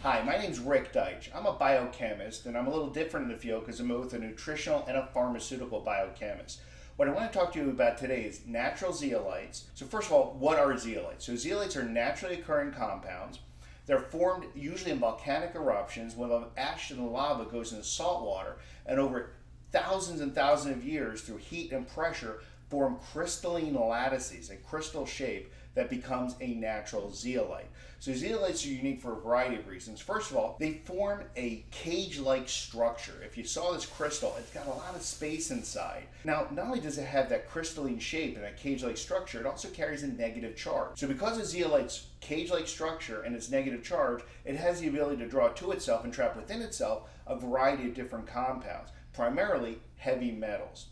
Hi, my name's Rick Deitsch. I'm a biochemist, and I'm a little different in the field because I'm both a nutritional and a pharmaceutical biochemist. What I want to talk to you about today is natural zeolites. So first of all, what are zeolites? So zeolites are naturally occurring compounds. They're formed usually in volcanic eruptions when the ash and the lava goes into salt water, and over thousands and thousands of years through heat and pressure form crystalline lattices, a crystal shape that becomes a natural zeolite. So zeolites are unique for a variety of reasons. First of all, they form a cage-like structure. If you saw this crystal, it's got a lot of space inside. Now, not only does it have that crystalline shape and that cage-like structure, it also carries a negative charge. So because of zeolite's cage-like structure and its negative charge, it has the ability to draw to itself and trap within itself a variety of different compounds, primarily heavy metals.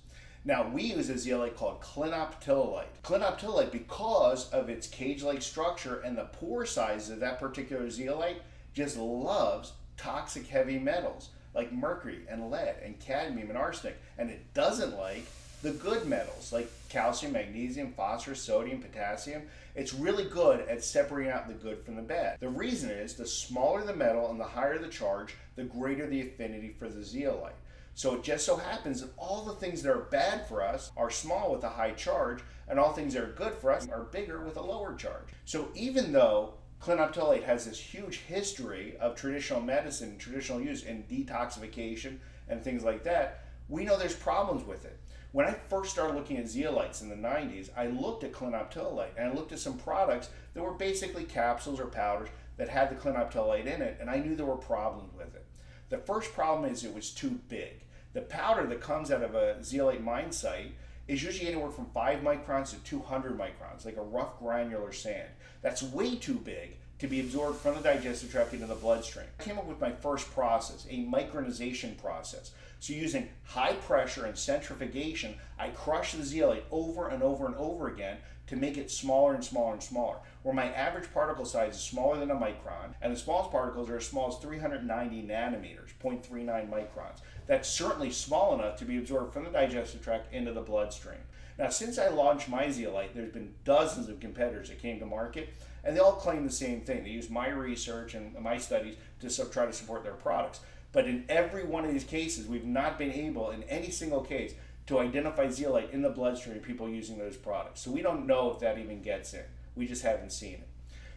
Now, we use a zeolite called clinoptilolite. Clinoptilolite, because of its cage-like structure and the pore size of that particular zeolite, just loves toxic heavy metals like mercury and lead and cadmium and arsenic. And it doesn't like the good metals like calcium, magnesium, phosphorus, sodium, potassium. It's really good at separating out the good from the bad. The reason is the smaller the metal and the higher the charge, the greater the affinity for the zeolite. So it just so happens that all the things that are bad for us are small with a high charge, and all things that are good for us are bigger with a lower charge. So even though clinoptilolite has this huge history of traditional medicine, traditional use in detoxification and things like that, we know there's problems with it. When I first started looking at zeolites in the 90s, I looked at clinoptilolite and I looked at some products that were basically capsules or powders that had the clinoptilolite in it, and I knew there were problems with it. The first problem is it was too big. The powder that comes out of a zeolite mine site is usually anywhere from 5 microns to 200 microns, like a rough granular sand. That's way too big to be absorbed from the digestive tract into the bloodstream. I came up with my first process, a micronization process. So using high pressure and centrifugation, I crush the zeolite over and over and over again to make it smaller and smaller and smaller, where my average particle size is smaller than a micron, and the smallest particles are as small as 390 nanometers, 0.39 microns. That's certainly small enough to be absorbed from the digestive tract into the bloodstream. Now, since I launched my zeolite, there's been dozens of competitors that came to market, and they all claim the same thing. They use my research and my studies to try to support their products. But in every one of these cases, we've not been able, in any single case, to identify zeolite in the bloodstream of people using those products. So we don't know if that even gets in. We just haven't seen it.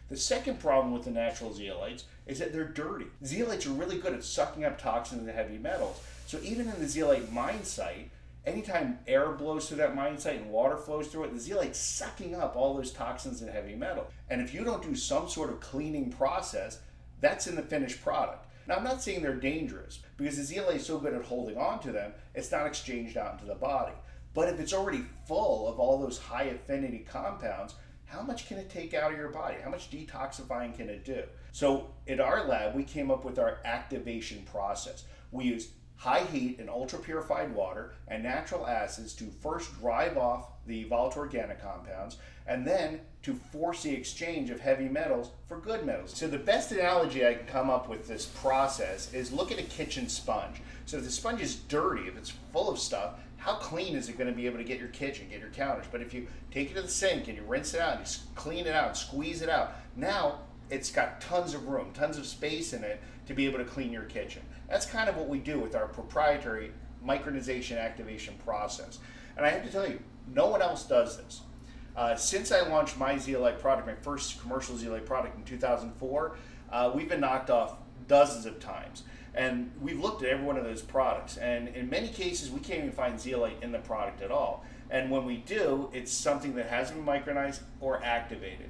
The second problem with the natural zeolites is that they're dirty. Zeolites are really good at sucking up toxins and heavy metals. So even in the zeolite mine site, anytime air blows through that mine site and water flows through it, the zeolite's sucking up all those toxins and heavy metal. And if you don't do some sort of cleaning process, that's in the finished product. Now, I'm not saying they're dangerous, because the zeolite is so good at holding on to them, it's not exchanged out into the body. But if it's already full of all those high affinity compounds, how much can it take out of your body? How much detoxifying can it do? So at our lab, we came up with our activation process. We used high heat and ultra purified water and natural acids to first drive off the volatile organic compounds, and then to force the exchange of heavy metals for good metals. So the best analogy I can come up with this process is look at a kitchen sponge. So if the sponge is dirty, if it's full of stuff, how clean is it going to be able to get your kitchen, get your counters? But if you take it to the sink and you rinse it out and you clean it out and squeeze it out, now it's got tons of room, tons of space in it to be able to clean your kitchen. That's kind of what we do with our proprietary micronization activation process. And I have to tell you, no one else does this. Since I launched my zeolite product, my first commercial zeolite product in 2004, we've been knocked off dozens of times. And we've looked at every one of those products, and in many cases we can't even find zeolite in the product at all. And when we do, it's something that hasn't been micronized or activated.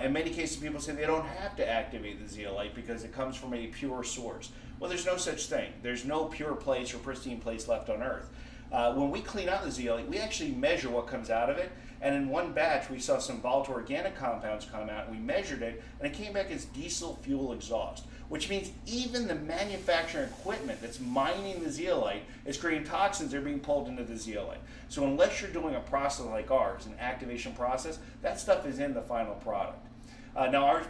In many cases, people say they don't have to activate the zeolite because it comes from a pure source. Well, there's no such thing. There's no pure place or pristine place left on Earth. When we clean out the zeolite, we actually measure what comes out of it, and in one batch we saw some volatile organic compounds come out, and we measured it, and it came back as diesel fuel exhaust, which means even the manufacturing equipment that's mining the zeolite is creating toxins that are being pulled into the zeolite. So unless you're doing a process like ours, an activation process, that stuff is in the final product. Now, our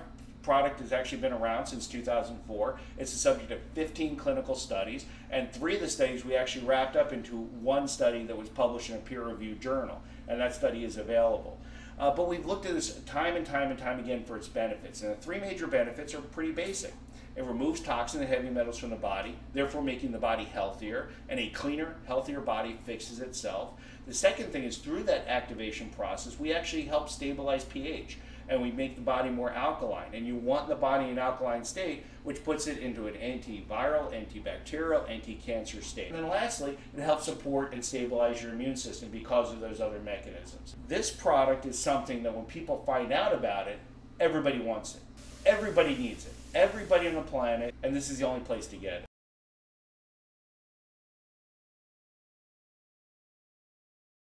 product has actually been around since 2004. It's the subject of 15 clinical studies, and 3 of the studies we actually wrapped up into one study that was published in a peer-reviewed journal, and that study is available. But we've looked at this time and time and time again for its benefits, and the 3 major benefits are pretty basic. It removes toxins and heavy metals from the body, therefore making the body healthier, and a cleaner, healthier body fixes itself. The second thing is through that activation process, we actually help stabilize pH, and we make the body more alkaline. And you want the body in an alkaline state, which puts it into an antiviral, antibacterial, anti-cancer state. And then lastly, it helps support and stabilize your immune system because of those other mechanisms. This product is something that when people find out about it, everybody wants it. Everybody needs it. Everybody on the planet, and this is the only place to get it.